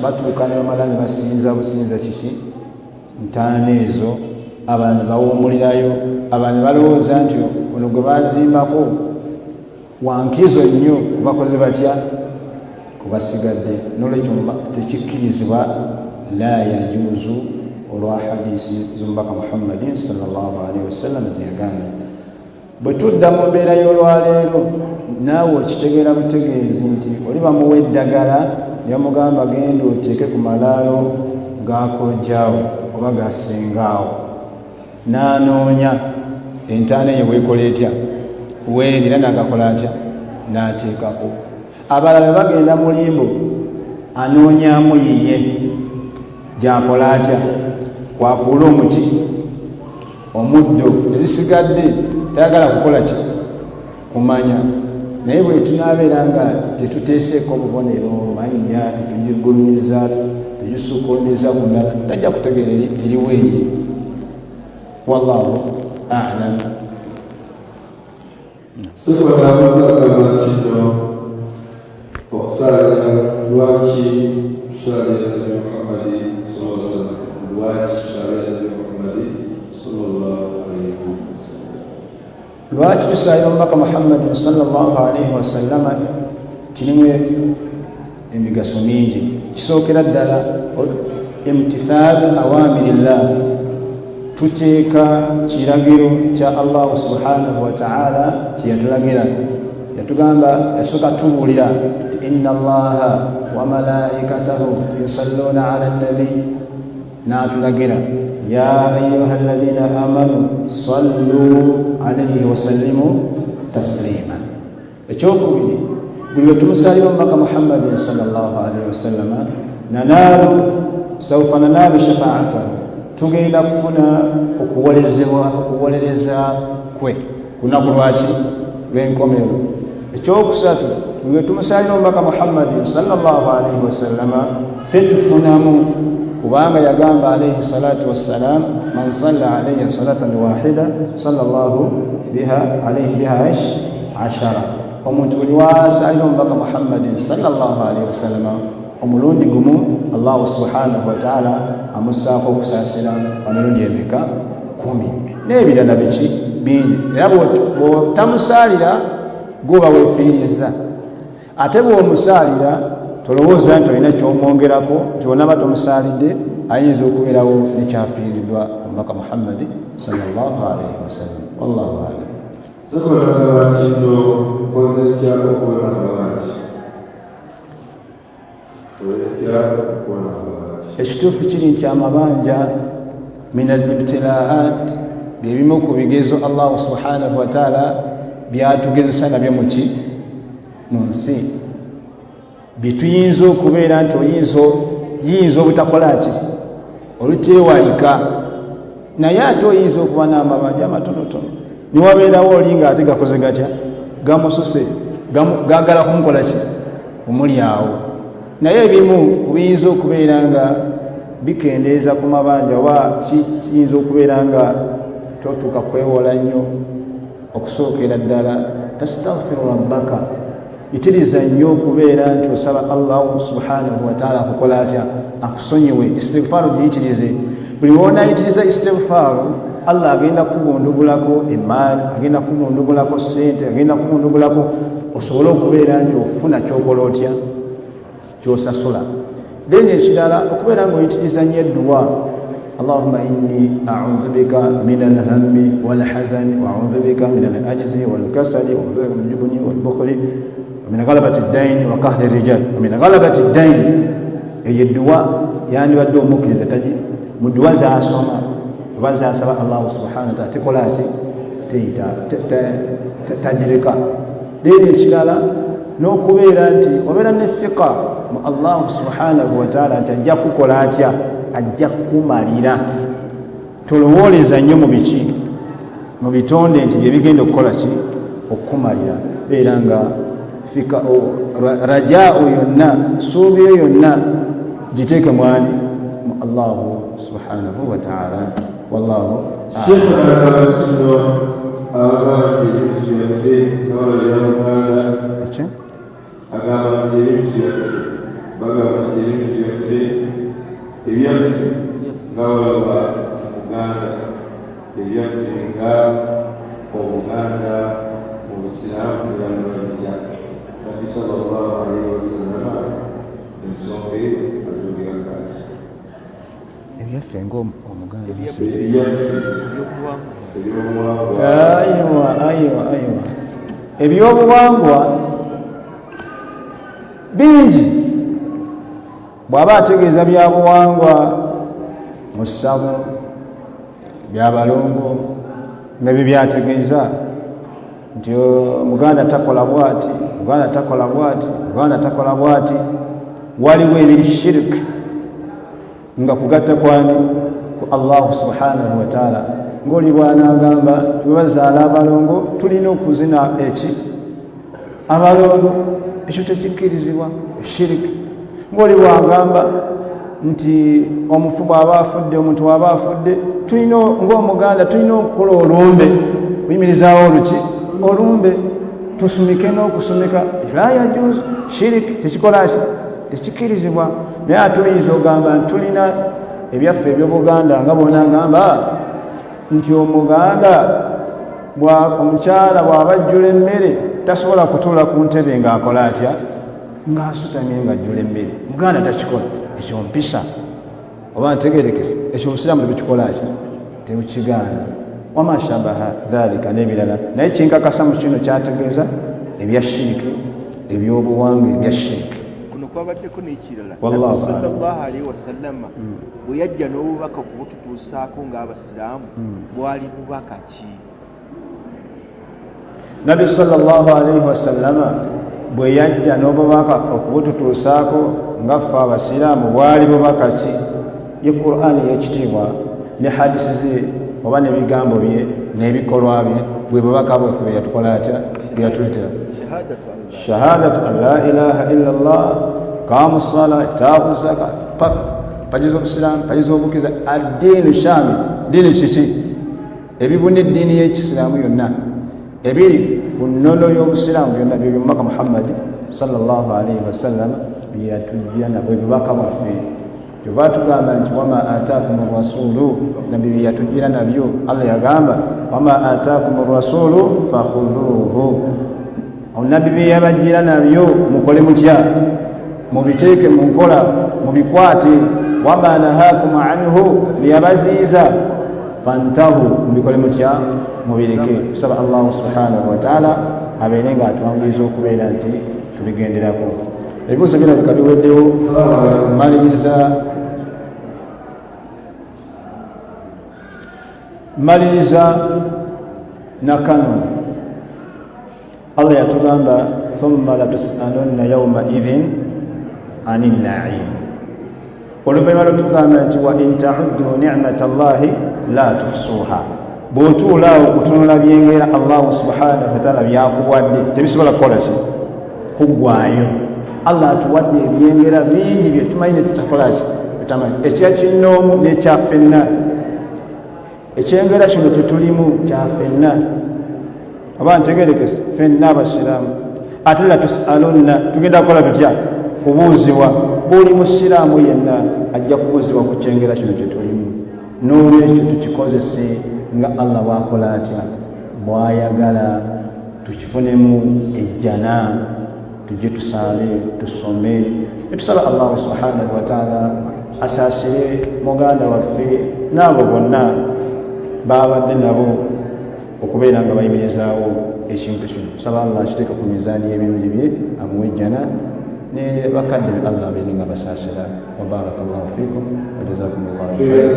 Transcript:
batuuka ne bamala ne basinza businza kiki ntaana ezo abantu bawummulirayo abantu balowooza nti ono gwe bazimbako wankizo nnyo bakoze batya kubasigadde nolwekyo tekikkirizibwa la yajuuzu olwa hadisi z'omubaka muhammadin sallallahu alaihi wasallam zeyagambye bwe tudda mu mbeera y'olwaleero naawe okitegeera butegeezi nti oli bamuwa eddagala ne bamugamba genda oteeke ku malaalo gakojjaawo oba gasengaawo n'anoonya entaana eyo bwekola etya weerira n'agakola atya n'ateekako abalala bagenda mu limbo anoonyaamu yiye gyakola atya kwakuula omuti omuddo ezisigadde tayagala kukola ki kumanya naye bwe tunaabeera nga tetuteeseeko obubonero manya tetugigulumiza tegisukulumiza bundala tajja kutegeera eriweeyi wallahu alam Sekolah masalah Cina, saya wajib syariat Nabi Muhammad SAW, wajib syariat Nabi Muhammad SAW. Wajib syariat Nabi Muhammad SAW kirimu emigaso mingi. Kisookera ddala imtithaalu awamirillah, tuteeka kiragiro kya Allah subhanahu wa ta'ala kyeyatulagira. Yatugamba yasooka tubuulira nti inna allaha wa malaikatahu yusalluna ala nabi, n'atulagira ya ayuha alladhina amanu sallu alayhi wa sallimu taslima. Ekyokubiri, buli lwe tumusalira omubaka Muhammadin sallallahu alayhi wa sallama nanaalu sawfa nanaalu shafaatahu, tugenda kufuna okuwolereza kwe ku lunaku lwaki lw'enkomerero. Ekyokusatu, bwe tumusalira omubaka Muhammadin sallallahu alayhi wa sallama ffe tufunamu, kubanga yagamba alayhi salatu wassalam man salla alayya salatan wahida sallallahu biha alayhi biha ashara. Omuntu buli wasalira omubaka Muhammadin sallallahu alayhi wa sallama omulundi gumu Allah subhanahu wa ta'ala amusaako okusaasira emirundi emeka 10 n'ebirala biki bingi. Era bw'otamusaalira gwoba weefiiriza, ate bw'omusaalira tolowooza nti olina ky'omwongerako nti onaba tomusaalidde ayinza okubeerawo nekyafiiriddwa omubaka Muhammadi sallallahu alayhi wasallam. Wallahu a'lam. Sekolah Cina, konsepsi okuwona abalangi. Ekituufu kiri nti amabanja min al-ibtilaat byebimu ku bigezo Allah subhanahu wa ta'ala byatugezesa nabyo muki mu nsi, bituyinza okubeera nti oyinza obutakola ki oluteewalika, naye ate oyinza okuba n'amabanja amatonotono niwabeerawo oli nga ate gakoze gatya gamususe gagala kumukola ki omulyawo. Naye ebimu biyinza okubeera nga bikendeeza ku mabanja oba kiyinza okubeera nga totuuka kwewola nnyo. Okusookera ddala tastaghfiru rabbaka, itiriza nnyo okubeera nti osaba Allah subhanahu wa ta'ala akukola atya akusonyiwe. Istighfaaru giyitirize. Buli woonayitiriza istighfaaru, Allah agenda kukugondogolako emaani, agenda kukugondogolako ssente, agenda kukugondogolako osobole okubeera nti ofuna kyokola otya kyosasula. Then ekirala okubeera ng'oyitiriza nnyo edduwa, Allahumma inni a'udhu bika min al-hammi wal hazani wa a'udhu bika min al-ajzi wal kasali wa a'udhu bika min al-jubni wal bukhli wa min ghalabati ad-dayn wa qahri ar-rijal wa min ghalabati ad-dayn. Eyo edduwa yandibadde omukkiriza mu dduwa z'asoma oba z'asaba Allah subhanahu wa ta'ala tekola ki tagireka. Then ekirala n'okubeera nti obeera ne fiqa mu Allah subhanahu wa ta'ala nti ajja kukola atya, ajja kukumalira. Tolowooleza nnyo mu biki mu bitonde nti bye bigenda okukola ki okukumalira. Beera nga fika rajaa'u yonna, suubi yonna giteeke mwani mu Allah subhanahu wa ta'ala. Wallahu agamba nti ebintu byaffe bagamba nti ebintu byaffe ebyaffe nga walaba Buganda ebyaffe nga Obuganda mu Busiraamu byandibabitya Nabi sallallahu alaihi wasallam ensonga atubira kati ebyaffe ng'Omuganda ebyobuwangwa bingi. Bw'aba ategeeza byabuwangwa mu ssabu byabalongo nga bibyategeeza nti Muganda takola bwati, Muganda takola bwati, Muganda takola bwati. Waliwo ebiri shirk nga kugatta kwani ku Allah subhanahu wa ta'ala. Ng'oli bw'anaagamba bwebazaala abalongo tulina okuzina eki abalongo, ekyo tekikkirizibwa shirk. Ng'oli bw'agamba nti omufu bw'aba afudde, omuntu bw'aba afudde, tulina ng'Omuganda tulina okukola olumbe, kuyimirizaawo oluki olumbe, tusumike n'okusumika. La yajuzu shirk, tekikola ki tekikkirizibwa. Naye ate oyinza ogamba nti tulina ebyaffe eby'Obuganda nga bona ngamba nti Omuganda omukyala bw'aba ajjula emmere tasobola kutuula ku ntebe ng'akola atya ng'asutamye ng'ajjula emmere. Muganda takikola ekyo mpisa oba ntegerekese, ekyo Obusiraamu tebukikola ki tebukigaana. Wama shabaha dhalika n'ebirala. Naye kinkakasa mu kino kyategeeza ebya shiriki, ebyobuwangwa ebya shiriki. Kuno kwabaddeko n'ekirala sallallahu alaihi wasallama bwe yajja n'obubaka kubututuusaako ng'Abasiraamu bwali bubaka ki? Nabi sallallahu alaihi wasallama bwe yajja n'obubaka okubututuusaako nga ffe Abasiraamu bwali bubaka ki? Ye Qur'ani y'ekitiibwa ne hadisi ze oba n'ebigambo bye n'ebikolwa bye bwe bubaka bwaffe bwe yatukola atya bwe yatuleetera. Shahadatu an la ilaha illa Allah, qaamu ssala, itaabu zaka, paka paji z'Obusiraamu, paji z'obukkiriza. Addiinu shaamil, ddiini kiki? Ebibuna eddiini y'Ekisiraamu yonna, ebiri ku nnono y'Obusiraamu byonna byebyo Mubaka Muhammadi sallallahu alaihi wasallam bye yatujjira nabwe bubaka bwaffe. Kyova tugamba nti wama ataakum rasulu, nabbi bye yatujjira nabyo. Allah yagamba wama ataakum rasulu fakhudhuhu, nabbi bye yabajjira nabyo mukole mutya? Mubiteeke mu nkola, mubikwate. Wama nahakum anhu, bye yabaziiza fantahu, mubikole mutya? Mubireke. Tusaba Allah subhanahu wa ta'ala abeere nga atuwanguliza okubeera nti tubigenderako. Ebibuuzo birabika biweddewo. Maliriza na kano Allah yatugamba thumma latus'alunna yawma idhin anin na'im. Oluvannyuma lwatugamba nti wa in ta'uddu ni'mata Allahi la tuhsuha. Bw'otuulaawo okutunula byengera Allah subhanahu wa ta'ala byakuwadde tebisobola kukola ki kuggwaayo. Allah atuwadde ebyengera bingi bye tumanyi ne tutakola ki tutamanyi. Ekya kinnoomu n'ekya ffenna, ekyengera kino tetulimu kya ffenna oba ntegerekese ffenna Abasiraamu. Ate la tus'alunna, tugenda kukola tutya? Kubuuzibwa. Buli Musiraamu yenna ajja kubuuzibwa ku kyengera kino kye tulimu. N'olwekyo tukikozese nga Allah bw'akola atya bw'ayagala, tukifunemu ejjana, tujje tusaale tusome. Tusaba Allah subhanahu wa ta'ala asaasire muganda waffe n'abo bonna babadde nabo okubeera nga bayimirizaawo ekintu kino. Saba Allah akiteeka ku mizaani y'ebirungi bye, amuwe ejjana ne bakadde be Allah abeere nga basaasira. Wa barakallahu fiikum wa jazakumullahu khairan.